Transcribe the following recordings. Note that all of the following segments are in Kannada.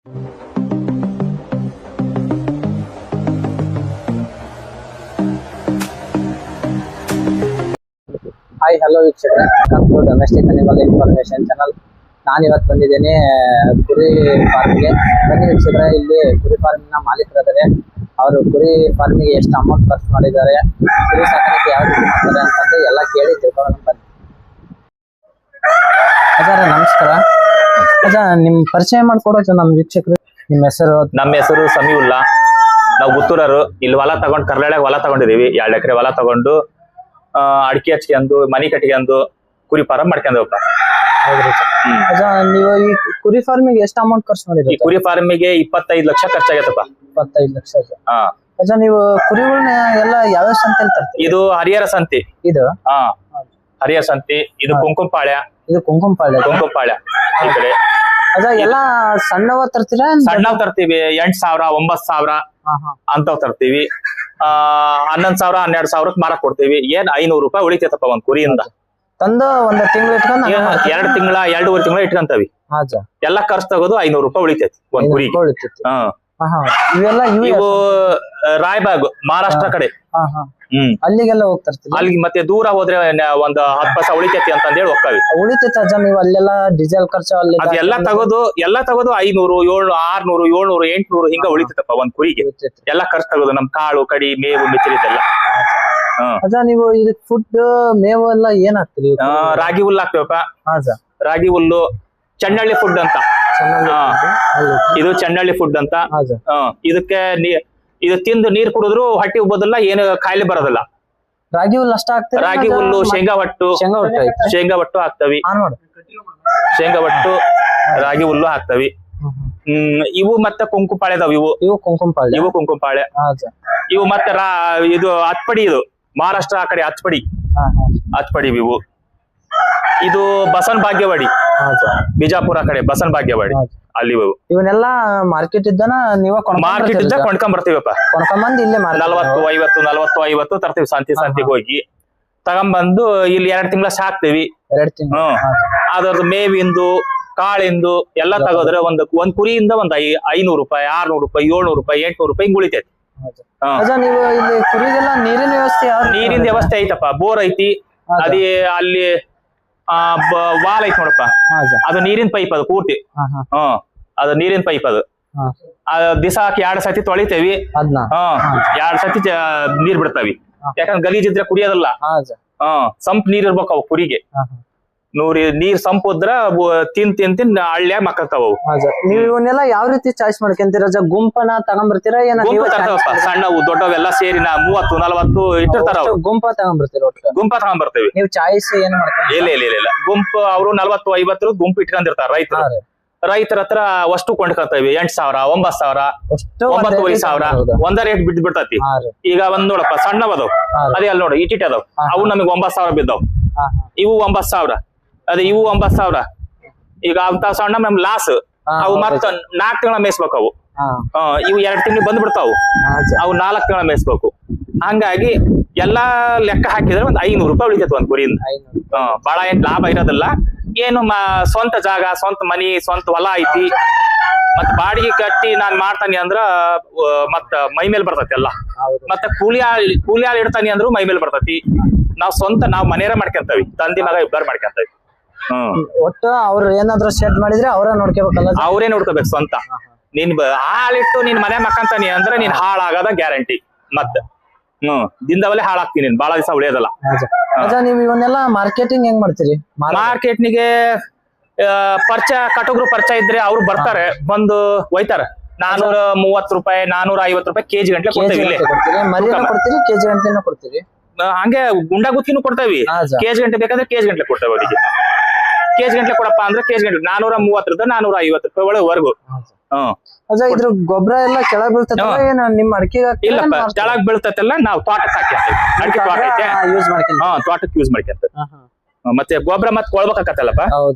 ಹಾಯ್ ಹಲೋ ವೀಕ್ಷಕರೇ, ನಮ್ಮದು ಡೊಮೆಸ್ಟಿಕ್ ಅನಿಮಲ್ ಇನ್ಫಾರ್ಮೇಶನ್ ಚಾನಲ್. ನಾನು ಇವತ್ತು ಬಂದಿದ್ದೇನೆ ಕುರಿ ಫಾರ್ಮ್ಗೆ. ಬನ್ನಿ ವೀಕ್ಷಕರೇ, ಇಲ್ಲಿ ಕುರಿ ಫಾರ್ಮಿನ ಮಾಲೀಕರಿದ್ದಾರೆ. ಅವರು ಕುರಿ ಫಾರ್ಮಿಗೆ ಎಷ್ಟು ಅಮೌಂಟ್ ಖರ್ಚು ಮಾಡಿದ್ದಾರೆ, ಕುರಿ ಸಾಕಾಣಿಕೆ ಯಾವ ರೀತಿ ಮಾಡ್ತಾರೆ ಅಂತಂದು ಎಲ್ಲ ಕೇಳಿ ತಿಳ್ಕೊಳ್ಳೋಣ. ಬನ್ನಿ ಅಜ್ಜಾರ, ನಮಸ್ಕಾರ. ಅಜ್ಜ, ನಿಮ್ಮ ಪರಿಚಯ ಮಾಡ್ಕೊಡೋದು ನಮ್ಮ ವೀಕ್ಷಕರು. ನಿಮ್ಮ ಹೆಸರು? ನಮ್ಮ ಹೆಸರು ಸಮೀವುಲ್ಲಾ. ನಾವು ಗುತ್ತೂರರು. ಇಲ್ಲಿ ಹೊಲ ತಗೊಂಡು ಕರ್ನಾಟಕ ಹೊಲ ತಗೊಂಡಿದೀವಿ. 2 ಎಕರೆ ಹೊಲ ತಗೊಂಡು ಅಡಿಕೆ ಹಚ್ಕೊಂಡು ಮನಿ ಕಟ್ಕೊಂಡು ಕುರಿ ಫಾರಂ ಮಾಡ್ಕೊಂಡವಪ್ಪ. ಅಜ್ಜ, ನೀವು ಈ ಕುರಿ ಫಾರ್ಮಿಗೆ ಎಷ್ಟು ಅಮೌಂಟ್ ಖರ್ಚು ಮಾಡಿದ್ರಿ? ಈ ಕುರಿ ಫಾರ್ಮಿಗೆ 25 ಲಕ್ಷ ಖರ್ಚಾಗತ್ತಪ್ಪ. 25 ಲಕ್ಷ. ಹಾ ಅಜ್ಜ, ನೀವು ಕುರಿಗಳನ್ನ ಎಲ್ಲ ಯಾವ್ಯಾವ ಸಂತೆಯಲ್ಲಿ ತರ್ತೀರಿ? ಇದು ಹರಿಹರ ಸಂತಿ. ಇದು ಹರಿಹರ ಸಂತಿ. ಇದು ಕುಂಕುಂಪಾಳ್ಯ. ಇದು ಕುಂಕುಂಪಾಳ್ಯ. ಈ ಕಡೆ ಅದ ಎಲ್ಲ ಸಣ್ಣವ ತರ್ತೀರಾ? ಸಣ್ಣವ್ ತರ್ತೀವಿ. 8,000 9,000 ಅಂತವ್ ತರ್ತೀವಿ. 11,000 12,000 ಮಾರಕ್ ಕೊಡ್ತೀವಿ. ಏನ್ 500 ರೂಪಾಯಿ ಉಳಿತೈತಪ್ಪ ಒಂದ್ ಕುರಿಯಿಂದ. ತಂದು ಒಂದ್ ತಿಂಗಳು ಇಟ್ಕೊಂಡ್ 2 ತಿಂಗಳ 2.5 ತಿಂಗಳ ಇಟ್ಕೊಂತವಿ. ಎಲ್ಲ ಖರ್ಚು ತಗೋದು 500 ರೂಪಾಯಿ ಉಳಿತೈತಿ ಒಂದ್ ಕುರಿ. ಇವೆಲ್ಲ ಇವು ರಾಯಬಾಗ್ ಮಹಾರಾಷ್ಟ್ರ ಕಡೆ. ಅಲ್ಲಿಗೆಲ್ಲ ಹೋಗ್ತಿರ್ತೀವಿ. ಅಲ್ಲಿ ಮತ್ತೆ ದೂರ ಹೋದ್ರೆ ಒಂದ್ 10 ಪೈಸಾ ಉಳಿತೈತಿ ಅಂತ ಹೇಳಿ ಹೋಗ್ತಾವಿ. ಉಳಿತೈತ ಅಜ್ಜ? ನೀವು ಅಲ್ಲೆಲ್ಲ ಡೀಸೆಲ್ ಖರ್ಚು ಅದೆಲ್ಲ ತಗೋದು 500 700 600 700 800 ಹಿಂಗ ಉಳಿತೈತಪ್ಪ ಒಂದ್ ಕುರಿಗೆ. ಎಲ್ಲ ಖರ್ಚು ತಗೋದು ನಮ್ ಕಾಳು ಕಡಿ ಮೇವು ಮಿಚ್ಚರಿದೆಲ್ಲ. ಅಜ್ಜ, ನೀವು ಇದಕ್ ಫುಡ್ ಮೇವು ಎಲ್ಲ ಏನ್ ಹಾಕ್ತಿರಿ? ರಾಗಿ ಹುಲ್ಲು ಹಾಕ್ತೇವಪ್ಪ. ರಾಗಿ ಹುಲ್ಲು, ಚನ್ನಳ್ಳಿ ಫುಡ್ ಅಂತ. ಇದು ಚನ್ನಳ್ಳಿ ಫುಡ್ ಅಂತ. ಇದಕ್ಕೆ ಇದು ತಿಂದು ನೀರ್ ಕುಡಿದ್ರು ಹೊಟ್ಟೆ ಉಬ್ಬೋದಿಲ್ಲ, ಏನು ಕಾಯಿಲೆ ಬರೋದಿಲ್ಲ. ರಾಗಿ ಹುಲ್ಲು ಅಷ್ಟ ಹಾಕ್ತಿರಿ? ರಾಗಿ ಹುಲ್ಲು, ಶೇಂಗಾ ಒಟ್ಟು ಹಾಕ್ತವಿ. ಶೇಂಗಾ ಒಟ್ಟು ರಾಗಿ ಹುಲ್ಲು ಹಾಕ್ತವಿ. ಇವು ಮತ್ತೆ ಕುಂಕುಪಾಳ್ಯದವ್. ಇವು ಕುಂಕುಪಾಳ್ಯ. ಇವು ಮತ್ತೆ ಇದು ಹತ್ಪಡಿ. ಇದು ಮಹಾರಾಷ್ಟ್ರ ಆ ಕಡೆ ಹತ್ಪಡಿ ಇವು. ಇದು ಬಸನ್ ಭಾಗ್ಯವಾಡಿ, ಬಿಜಾಪುರ ಕಡೆ ಬಸನ್ ಭಾಗ್ಯವಾಡಿ. ಅಲ್ಲಿ ಇವನ್ನೆಲ್ಲ ಮಾರ್ಕೆಟ್ ಇದ್ದಾನ ನೀವ ಮಾರ್ಕೆಟ್ ಇದ್ದ ಕೊಂಡ್ಕೊಂಡ್ ಬರ್ತೀವಪ್ಪ. ಕೊಂಡ್ಕೊಂಬಂದ್ ಇಲ್ಲೇ 40-50 ತರ್ತೀವಿ. ಸಂತಿಗೆ ಹೋಗಿ ತಗೊಂಬಂದು ಇಲ್ಲಿ 2 ತಿಂಗಳ ಸಾಕ್ತಿವಿ. ಅದ್ರದ್ದು ಮೇವಿಂದು ಕಾಳಿಂದು ಎಲ್ಲ ತಗೋದ್ರೆ ಒಂದ್ ಕುರಿಯಿಂದ ಒಂದ್ 500 ರೂಪಾಯಿ 600 ರೂಪಾಯಿ 700 ರೂಪಾಯಿ 800 ರೂಪಾಯಿ ಹಿಂಗ್ ಉಳಿತೈತಿ. ನೀವು ಇಲ್ಲಿ ಕುರಿಗೆಲ್ಲ ನೀರಿನ ವ್ಯವಸ್ಥೆ? ನೀರಿನ ವ್ಯವಸ್ಥೆ ಐತಪ್ಪ. ಬೋರ್ ಐತಿ. ಅದೇ ಅಲ್ಲಿ ವಾಲ್ ಐತಿ ನೋಡಪ್ಪ. ಅದು ನೀರಿನ ಪೈಪ್. ಅದು ಪೂರ್ತಿ ಅದು ನೀರಿನ ಪೈಪ್. ಅದು ದಿಸಾಕ್ 2 ಸತಿ ತೊಳಿತೇವಿ. 2 ಸತಿ ನೀರ್ ಬಿಡ್ತಾವಿ. ಯಾಕಂದ್ರೆ ಗಲೀಜಿದ್ರೆ ಕುಡಿಯೋದಲ್ಲ. ಸಂಪ್ ನೀರ್ ಇರ್ಬೇಕು ಅವು ಕುರಿಗೆ. ನೀರ್ ಸಂಪುದ್ರ ತಿನ್ ಹಳ್ಳಿಯ ಮಕ್ಕಳ್ತಾವ. ನೀವು ಇವನ್ನೆಲ್ಲ ಯಾವ ರೀತಿ ಚಾಯ್ಸ್ ಮಾಡ್ಕೊಂತೀರ? ಗುಂಪನ ತಗೊಂಡ್ಬರ್ತೀರಾ? ಸಣ್ಣವು ದೊಡ್ಡವೆಲ್ಲ ಸೇರಿ 30-40 ಇಟ್ಟಿರ್ತಾರ. ಗುಂಪ ತಗೊಂಡ್ಬರ್ತೇವಿ. ನೀವು ಚಾಯ್ಸ್ ಏನ್ ಮಾಡ್ತೀವಿ? ಇಲ್ಲ ಗುಂಪು ಅವರು 40-50 ಗುಂಪು ಇಟ್ಕೊಂಡಿರ್ತಾರ. ರೈತರ ಹತ್ರ ಅಷ್ಟು ಕೊಂಡ್ಕೊಳ್ತೇವಿ. 8,000 9,000 9,500 ಒಂದ ರೇಟ್ ಬಿಡ್ತತಿ. ಈಗ ಒಂದ್ ನೋಡಪ್ಪ, ಸಣ್ಣವದವ್ ಅದೇ ಅಲ್ಲಿ ನೋಡ ಇಟ್ಟಿಟ್ ಅದಾವ್. ಅವು ನಮಗ್ 9,000 ಬಿದ್ದಾವ್. ಇವು 9,000. ಅದೇ ಇವು 9,000. ಈಗ ಅಂತ ಸಣ್ಣ ನಮ್ ಲಾಸ್. ಅವು ಮತ್ತ 4 ತಿಂಗಳ ಮೇಯಿಸ್ಬೇಕು. ಅವು ಇವು 2 ತಿಂಗಳು ಬಂದ್ಬಿಡ್ತಾವು. ಅವು 4 ತಿಂಗಳ ಮೇಯಿಸ್ಬೇಕು. ಹಂಗಾಗಿ ಎಲ್ಲಾ ಲೆಕ್ಕ ಹಾಕಿದ್ರೆ ಒಂದ್ 500 ರೂಪಾಯಿ ಉಳಿತೈತಿ ಒಂದ್ ಕುರಿಯಿಂದ. ಬಹಳ ಏನ್ ಲಾಭ ಇರೋದಿಲ್ಲ. ಏನು ಸ್ವಂತ ಜಾಗ, ಸ್ವಂತ ಮನಿ, ಸ್ವಂತ ಹೊಲ ಐತಿ. ಮತ್ ಬಾಡಿಗೆ ಕಟ್ಟಿ ನಾನ್ ಮಾಡ್ತಾನಿ ಅಂದ್ರ ಮತ್ತ ಮೈ ಮೇಲ್ ಬರ್ತತಿ ಎಲ್ಲ. ಮತ್ತೆ ಕೂಲಿ ಆಳ್ ಇಡ್ತಾನಿ ಅಂದ್ರು ಮೈ ಮೇಲ್ ಬರ್ತತಿ. ನಾವ್ ಮನೆಯರ ಮಾಡ್ಕೊಂತವಿ. ತಂದಿ ಮಗ ಇಬ್ಬರು ಮಾಡ್ಕೊಂತವಿ. ಒಟ್ಟು ಅವ್ರು ಏನಾದ್ರು ಶೆಡ್ ಮಾಡಿದ್ರೆ ಅವರೇ ನೋಡ್ಕೋಬೇಕಲ್ಲ? ಅವರೇ ನೋಡ್ಕೋಬೇಕು ಸ್ವಂತ. ನೀನ್ ಹಾಳಿಟ್ಟು ನೀನ್ ಮನೆ ಮಕ್ಕಂತಾನಿ ಅಂದ್ರೆ ನೀನ್ ಹಾಳಾಗದ ಗ್ಯಾರಂಟಿ. ಮತ್ತೆ ದಿನದವಲ್ಲೇ ಹಾಳಾಗ್ತೀನಿ. ನೀನ್ ಬಾಳ ದಿವಸ ಉಳಿಯೋದಲ್ಲ. ನೀವು ಇವನ್ನೆಲ್ಲ ಮಾರ್ಕೆಟಿಂಗ್ ಹೆಂಗ್ ಮಾಡ್ತೀರಿ? ಮಾರ್ಕೆಟ್ನಿಗೆ ಕಟುಗ್ರು ಪರಿಚಯ ಇದ್ರೆ ಅವ್ರು ಬರ್ತಾರೆ, ಬಂದು ಒಯ್ತಾರ. 430 ರೂಪಾಯಿ 450 ರೂಪಾಯಿ ಕೆಜಿ ಗಂಟ್ಲೆ ಕೊಡ್ತೇವಿ. ಕೆಜಿ ಗಂಟ್ಲೆ ಕೊಡ್ತೀವಿ. ಹಂಗೆ ಗುಂಡಾಗುತ್ತಿನೂ ಕೊಡ್ತೇವಿ. ಕೆಜಿ ಗಂಟೆ ಬೇಕಾದ್ರೆ ಕೆಜಿ ಗಂಟ್ಲೆ ಕೊಡ್ತೇವೆ ಅವರಿಗೆ. ಕೆಜಿ ಗಂಟ್ಲೆ ಕೊಡಪ್ಪ ಅಂದ್ರೆ ಕೆಜಿ ಗಂಟ್ಲೆ 430 450 ರೂಪಾಯಿ ಒಳವರೆಗೂ. ಇದ್ರ ಗೊಬ್ಬರ ಎಲ್ಲ ಕೆಳಗ್ ಬೀಳ್ತೈತೆ? ನಿಮ್ ಅಡಿಕೆ ಇಲ್ಲಪ್ಪ, ಕೆಳಗ್ ಬೀಳ್ತೈತೆಲ್ಲ ನಾವು ತೋಟಕ್ಕೆ ಹಾಕ್ಯಂತೇವಿ. ಅಡಿಕೆ ತೋಟ ಐತೆ, ತೋಟಕ್ಕೆ ಯೂಸ್ ಮಾಡ್ಕೊಂತೇವೆ. ಮತ್ತೆ ಗೊಬ್ಬರ ಮತ್ತೆ ಕೊಳ್ಬೇಕಾಕತ್ತಲ್ಲಪ್ಪ,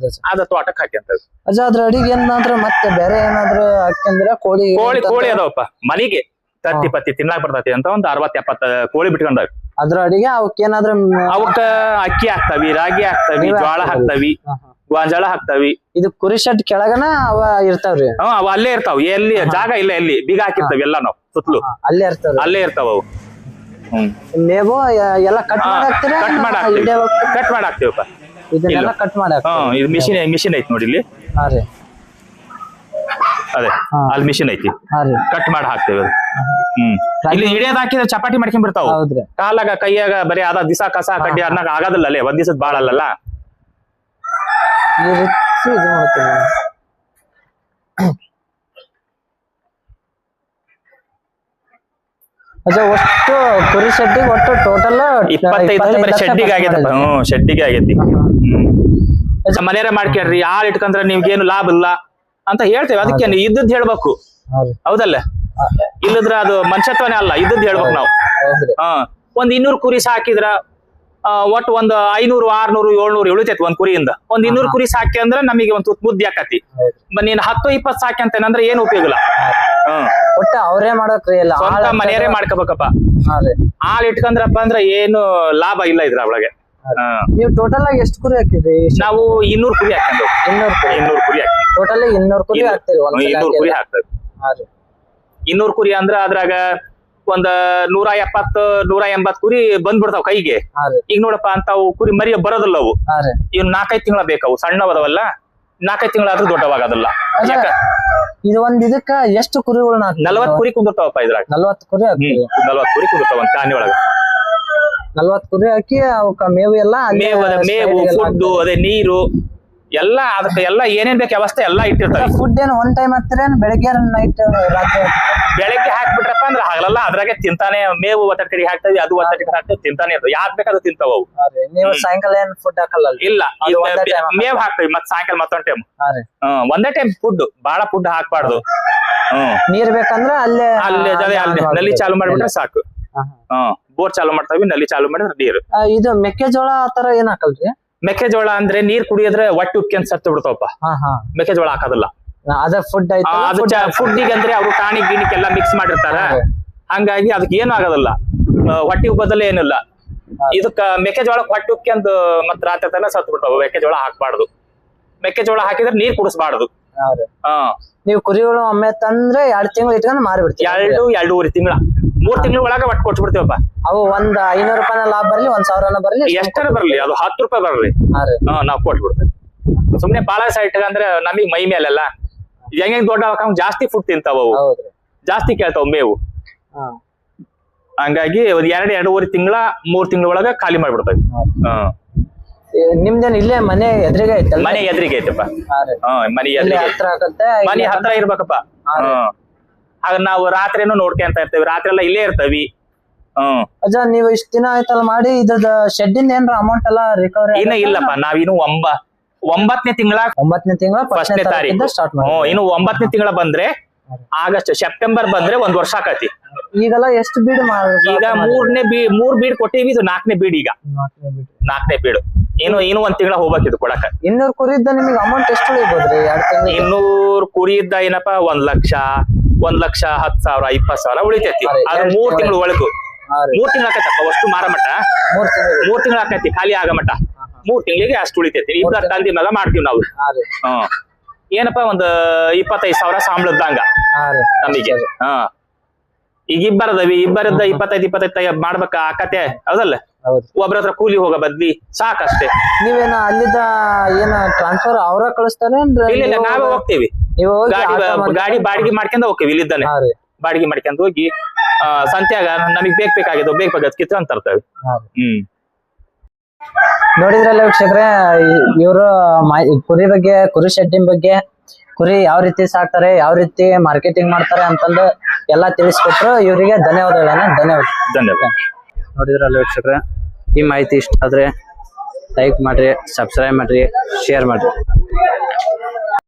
ಅದ ತೋಟಕ್ಕೆ ಹಾಕ್ಯಂತೇವಿ. ಅದ್ರ ಅಡಿಗೆ ಏನಾದ್ರು ಮತ್ತೆ ಬೇರೆ ಏನಾದ್ರು ಹಾಕ್ಯಂದ್ರ? ಕೋಳಿ ಅದಾವಪ್ಪ ಮನಿಗೆ. ತತ್ತಿ ಪತ್ತಿ ತಿನ್ನಾಕ್ ಬರ್ತೈತಿ ಅಂತ ಒಂದ್ 60-70 ಕೋಳಿ ಬಿಟ್ಕೊಂಡಾವ. ಅದ್ರ ಅಡಿಗೆ ಅವಕ್ ಏನಾದ್ರು ಅವಕ್ಕ ಅಕ್ಕಿ ಹಾಕ್ತಾವಿ, ರಾಗಿ ಹಾಕ್ತಾವಿ, ಜೋಳ ಹಾಕ್ತಾವಿ. ಗಾಂಜಾಳ ಹಾಕ್ತಾವಿ. ಇದು ಕುರಿ ಶೆಡ್ ಕೆಳಗನ ಅವ ಇರ್ತಾವ್ರಿ? ಅವ ಅಲ್ಲೇ ಇರ್ತಾವ, ಎಲ್ಲಿ ಜಾಗ ಇಲ್ಲ, ಎಲ್ಲಿ ಬೀಗ ಹಾಕಿರ್ತಾವ ಎಲ್ಲ ನಾವು ಸುತ್ತಲೂ ಅಲ್ಲೇ ಇರ್ತಾವ, ಅಲ್ಲೇ ಇರ್ತಾವ ಅವು. ಮೇವು ಎಲ್ಲ ಕಟ್ ಮಾಡಿ ಕಟ್ ಮಾಡಿ ಹಾಕ್ತಿವಪ್ಪ. ಇದನ್ನೆಲ್ಲ ಕಟ್ ಮಾಡಿ ಇದು ಮಿಷಿನ್ ಐತಿ ನೋಡಿ ಇಲ್ಲಿ. ಅದೇ ಅಲ್ಲಿ ಮಿಷಿನ್ ಐತಿ, ಕಟ್ ಮಾಡಿ ಹಾಕ್ತೇವೆ. ಇಲ್ಲಿ ಹಿಡಿಯೋದ್ ಹಾಕಿದ್ರೆ ಚಪಾಟಿ ಮಾಡ್ಕೊಂಡ್ ಬಿಡ್ತಾವ. ಕಾಲಾಗ ಕೈಯಾಗ ಬರೀ ಅದ ದಿಸ ಕಸ ಕಡ್ಡಿ ಅನ್ನಕ್ ಆಗೋದಿಲ್ಲ ಅಲ್ಲೇ, ಒಂದ್ ದಿವಸದ ಬಾಳ ಅಲ್ಲಲ್ಲ. ಒಟ್ಟು ಕುರಿ ಶೆಡ್ಡಿಗೆ ಒಟ್ಟು ಟೋಟಲ್ 25 ಶೆಡ್ಡಿಗೆ ಆಗೈತಿ. ಶೆಡ್ಡಿಗೆ ಆಗೈತಿ. ಮನೆಯರ ಮಾಡ್ಕೇಳ್ರಿ, ಯಾರು ಇಟ್ಕಂದ್ರ ನಿಮ್ಗೇನು ಲಾಭ ಇಲ್ಲ ಅಂತ ಹೇಳ್ತೇವೆ. ಅದಕ್ಕೆ ಇದ್ದದ್ ಹೇಳ್ಬೇಕು, ಹೌದಲ್ಲ? ಇಲ್ಲದ್ರ ಅದು ಮನುಷ್ಯತ್ವನೇ ಅಲ್ಲ, ಇದ್ದದ್ ಹೇಳ್ಬೇಕು ನಾವು. ಒಂದ್ 200 ಕುರಿ ಸಾಕಿದ್ರ ಒಟ್ಟು ಒಂದ್ 500, 600, 700 ಉಳಿತೈತಿ ಒಂದ್ ಕುರಿಯಿಂದ. ಒಂದ್ 200 ಕುರಿ ಸಾಕಿ ಅಂದ್ರ ನಮಗೆ ಒಂದ್ ತುತ್ ಮುದ್ದಿ ಆಕತಿ. ನೀನ್ 10, 20 ಸಾಕಿ ಅಂತೇನಂದ್ರೆ ಏನ್ ಉಪಯೋಗ ಇಲ್ಲ. ಒಟ್ಟ ಅವ್ರೇ ಮಾಡಕ್ರಿ, ಸ್ವಂತ ಮನೆಯವರೇ ಮಾಡ್ಕೋಬೇಕಪ್ಪ. ಹಾಲ್ ಇಟ್ಕಂದ್ರಪ್ಪ ಅಂದ್ರ ಏನು ಲಾಭ ಇಲ್ಲ ಇದ್ರ ಒಳಗೆ. ನೀವು ಟೋಟಲ್ ಆಗಿ ಎಷ್ಟು ಕುರಿ ಹಾಕಿದ್ರಿ? ನಾವು 200 ಕುರಿ ಹಾಕೊಂಡು 200 ಕುರಿ ಹಾಕಿ ಟೋಟಲ್ 200 ಕುರಿ ಹಾಕ್ತಿರಿ? 200 ಕುರಿ ಹಾಕ್ತೇವೆ. 200 ಕುರಿ ಅಂದ್ರ ಅದ್ರಾಗ ಒಂದ್ 170, 180 ಕುರಿ ಬಂದ್ಬಿಡ್ತಾವ ಕೈಗೆ. ಈಗ ನೋಡಪ್ಪ ಅಂತಾವು ಕುರಿ ಮರಿ ಬರೋದಿಲ್ಲ ಅವು. ಇವ್ 4-5 ತಿಂಗಳ ಬೇಕವು, ಸಣ್ಣವದವಲ್ಲ. 4-5 ತಿಂಗಳಾದ್ರೂ ದೊಡ್ಡವಾಗೋದಿಲ್ಲ. ಇದು ಒಂದ್ ಇದಕ್ಕ ಎಷ್ಟು ಕುರಿಗಳು? 40 ಕುರಿ ಕುಂದಿರ್ತಾವಪ್ಪ ಇದ್ರಾಗ. 40 ಕುರಿ? 40 ಕುರಿ ಕುಂದಿರ್ತಾವ ಒಂದ್ ಕಾನಿ ಒಳಗ. 40 ಕುರಿ ಹಾಕಿ ಅವಕ್ಕ ಮೇವು ಎಲ್ಲ ಮೇವು, ಫುಡ್, ಅದೇ ನೀರು ಎಲ್ಲ, ಅದಕ್ಕೆ ಎಲ್ಲ ಏನೇನ್ ಬೇಕು ವ್ಯವಸ್ಥೆ ಎಲ್ಲ ಇಟ್ಟಿರ್ತಾರೆ. ಫುಡ್ ಏನು ಒನ್ ಟೈಮ್ ಹಾಕ್ತೀರ? ಬೆಳಗ್ಗೆ ನೈಟ್ ರಾತ್ರಿ? ಬೆಳಗ್ಗೆ ಹಾಕ್ಬಿಟ್ರಪ್ಪ ಅಂದ್ರೆ ಹಗಲೆಲ್ಲ ಅದ್ರಾಗೆ ತಿಂತಾನೆ. ಮೇವು ಒತ್ತಡ ಕಡೆ ಹಾಕ್ತಾವಿ, ಅದು ಒತ್ತಡ ಕಡೆ ಹಾಕ್ತಾವಿ, ತಿಂತಾನೆ ಇರ್ತವೆ. ಯಾವ್ದು ಬೇಕಾದ್ರೂ ತಿಂತಾವ ಅವು. ನೀವು ಸಾಯಂಕಾಲ ಏನ್ ಫುಡ್ ಹಾಕಲ್ಲ? ಇಲ್ಲ, ಮೇವ್ ಹಾಕ್ತೇವಿ, ಮತ್ ಸಾಯಂಕಾಲ ಮತ್ತೊಂದ್ ಟೈಮ್. ಒಂದೇ ಟೈಮ್ ಫುಡ್, ಬಾಳ ಫುಡ್ ಹಾಕ್ಬಾರ್ದು. ನೀರ್ ಬೇಕಂದ್ರ ಅಲ್ಲೇ ನಲ್ಲಿ ಚಾಲು ಮಾಡ್ಬಿಟ್ರೆ ಸಾಕು. ಬೋರ್ ಚಾಲು ಮಾಡ್ತಾವಿ, ನಲ್ಲಿ ಚಾಲು ಮಾಡಿದ್ರೆ ನೀರು. ಇದು ಮೆಕ್ಕೆಜೋಳ ಆತರ ಏನ್ ಹಾಕಲ್ರಿ? ಮೆಕ್ಕೆಜೋಳ ಅಂದ್ರೆ ನೀರ್ ಕುಡಿಯೋದ್ರೆ ಹೊಟ್ಟೆ ಉಕ್ಕಿ ಸತ್ತು ಬಿಡ್ತಾವಪ್ಪ. ಮೆಕ್ಕೆಜೋಳ ಹಾಕೋದಿಲ್ಲ. ಅದ ಫುಡ್ ಫುಡ್ಡಿಗೆ ಅಂದ್ರೆ ಅವ್ರು ಟಾನಿಕ್ ಗಿಣಿಕ್ ಎಲ್ಲ ಮಿಕ್ಸ್ ಮಾಡಿರ್ತಾರ. ಹಂಗಾಗಿ ಅದಕ್ಕೆ ಏನು ಆಗೋದಿಲ್ಲ, ಹೊಟ್ಟೆ ಉಬ್ಬದಲ್ಲೇ ಏನಿಲ್ಲ. ಇದಕ್ಕ ಮೆಕ್ಕೆಜೋಳಕ್ಕೆ ಹೊಟ್ಟೆ ಉಕ್ಕಿ ಅಂತ ಮತ್ ರಾತ್ರಿ ತನ ಸತ್ತು ಬಿಡ್ತಾವ. ಮೆಕ್ಕೆಜೋಳ ಹಾಕ್ಬಾರ್ದು. ಮೆಕ್ಕೆಜೋಳ ಹಾಕಿದ್ರೆ ನೀರ್ ಕುಡಿಸ್ಬಾರ್ದು. ನೀವು ಕುರಿಗಳು ಒಮ್ಮೆ ತಂದ್ರೆ 2 ತಿಂಗಳು ಇಟ್ಕೊಂಡು ಮಾರಿಬಿಡ್ತೀವಿ? 2-2.5 ತಿಂಗಳ, 3 ತಿಂಗಳ ಒಳಗ ಒಟ್ಟು ಕೊಟ್ಬಿಡ್ತೀವಪ್ಪ. ಅವು ಒಂದ್ 500 ರೂಪಾಯಿನ ಲಾಭ ಬರ್ಲಿ, 1000 ಬರ್ಲಿ, ಎಷ್ಟರ ಬರ್ಲಿ, ಅದು 10 ರೂಪಾಯಿ ಬರ್ಲಿ, ನಾವ್ ಕೊಟ್ಬಿಡ್ತೇವೆ. ಸುಮ್ನೆ ಬಾಳ ಸೈಟ್ ಅಂದ್ರೆ ನಮಗ್ ಮೈ ಮೇಲೆಲ್ಲ ಹೆಂಗ್ ದೊಡ್ಡ ಜಾಸ್ತಿ ಫುಡ್ ತಿಂತಾವ ಅವು, ಜಾಸ್ತಿ ಕೇಳ್ತಾವ ಮೇವು. ಹಂಗಾಗಿ ಒಂದ್ 2-2.5 ತಿಂಗಳ 3 ತಿಂಗಳ ಒಳಗ ಖಾಲಿ ಮಾಡ್ಬಿಡ್ತೇವೆ. ನಿಮ್ದೇನ್ ಇಲ್ಲೇ ಮನೆ ಎದುರಿಗೆ ಐತಲ್ಲ? ಮನೆ ಎದುರಿಗೆ ಐತಪ್ಪ. ಮನೆ ಹತ್ರ ಇರ್ಬೇಕಪ್ಪ. ಆಗ ನಾವು ರಾತ್ರಿನೂ ನೋಡ್ಕೊಂತ ಇರ್ತೇವಿ, ರಾತ್ರಿ ಎಲ್ಲ ಇಲ್ಲೇ ಇರ್ತೇವಿ. ಅಜ್ಜ, ನೀವು ಇಷ್ಟ ದಿನ ಆಯ್ತಲ್ಲ ಮಾಡಿ, ಇದ್ರದ ಶೆಡ್ಡಿಂದ ಏನ್ರ ಅಮೌಂಟ್ ಎಲ್ಲ ರಿಕವರಿ? ಇಲ್ಲಪ್ಪ, ನಾವಿನ್ನು 9ನೇ ತಿಂಗಳ 1ನೇ ತಾರೀಕು ಸ್ಟಾರ್ಟ್ ಇನ್ನು 9ನೇ ತಿಂಗಳ ಬಂದ್ರೆ ಆಗಸ್ಟ್, ಸೆಪ್ಟೆಂಬರ್ ಬಂದ್ರೆ 1 ವರ್ಷ ಆಕತಿ. ಈಗೆಲ್ಲ ಎಷ್ಟು ಬೀಡ್? ಈಗ 3 ಬೀಡ್ ಕೊಟ್ಟಿವಿ, ಇದು 4ನೇ ಬೀಡ್. ಈಗ 4ನೇ ಬೀಡ್. ಇನ್ನು 1 ತಿಂಗಳ ಹೋಗ್ಬೇಕಿದು ಕೊಡಕ. 200 ಕುರಿ ಇದ್ದ ನಿಮ್ಗೆ ಅಮೌಂಟ್ ಎಷ್ಟು ಉಳಿಬೋದ್ರಿ? 200 ಕುರಿ ಇದ್ದ ಏನಪ್ಪಾ 1 ಲಕ್ಷ, 10,000, 20,000 ಉಳಿತೈತಿ. ಅದು 3 ತಿಂಗಳು ಒಳಗು 3 ತಿಂಗಳು ಆಕೈತಪ್ಪ. ಅಷ್ಟು ಮಾರಮಟ್ಟ 3 ತಿಂಗಳು ಆಕೈತಿ, ಖಾಲಿ ಆಗಮಟ್ಟ 3 ತಿಂಗಳಿಗೆ ಅಷ್ಟು ಉಳಿತೈತಿ. 2 ತಂದಿ ಮ್ಯಾಗ ಮಾಡ್ತೀವಿ ನಾವು. ಏನಪ್ಪಾ ಒಂದು 25,000 ಸಂಬಳದಂಗ ನಮಗೆ. ಈಗ ಇಬ್ಬರದವಿ, ಇಬ್ಬರದ್ದ 25 ಮಾಡ್ಬೇಕ ಆಕತೆ, ಹೌದಲ್ಲ? ಒಬ್ರ ಹತ್ರ ಕೂಲಿ ಹೋಗ ಬದ್ಲಿ ಸಾಕಷ್ಟೇ. ನೀವೇನ ಅಲ್ಲಿದ್ದ ಏನ ಟ್ರಾನ್ಸ್ಫರ್ ಅವ್ರ ಕಳಿಸ್ತಾರೆ? ಇಲ್ಲ, ನಾವೇ ಹೋಗ್ತೇವಿ. ಗಾಡಿ ಬಾಡಿಗೆ ಮಾಡ್ಕೊಂಡ್ ಹೋಗ್ತೇವಿ. ಇಲ್ಲಿದ್ದಾನೆ ಬಾಡಿಗೆ ಮಾಡ್ಕೊಂಡ್ ಹೋಗಿ ಸಂತ್ಯಾಗ ನಮಗ್ ಬೇಕಾಗಿದ್ದು ಕಿತ್ತು ಅಂತ ತರ್ತೇವೆ. ನೋಡಿದ್ರಲ್ಲ ವೀಕ್ಷಕರೇ, ಇವರು ಕುರಿ ಬಗ್ಗೆ, ಕುರಿ ಶೆಡ್ಡಿನ ಬಗ್ಗೆ, ಕುರಿ ಯಾವ ರೀತಿ ಸಾಕ್ತಾರೆ, ಯಾವ ರೀತಿ ಮಾರ್ಕೆಟಿಂಗ್ ಮಾಡ್ತಾರೆ ಅಂತಂದು ಎಲ್ಲಾ ತಿಳಿಸ್ಕೊಟ್ರು. ಇವರಿಗೆ ಧನ್ಯವಾದ. ನೋಡಿದ್ರಲ್ಲ ವೀಕ್ಷಕರೇ, ಈ ಮಾಹಿತಿ ಇಷ್ಟ ಆದ್ರೆ ಲೈಕ್ ಮಾಡ್ರಿ, ಸಬ್ಸ್ಕ್ರೈಬ್ ಮಾಡ್ರಿ, ಶೇರ್ ಮಾಡ್ರಿ.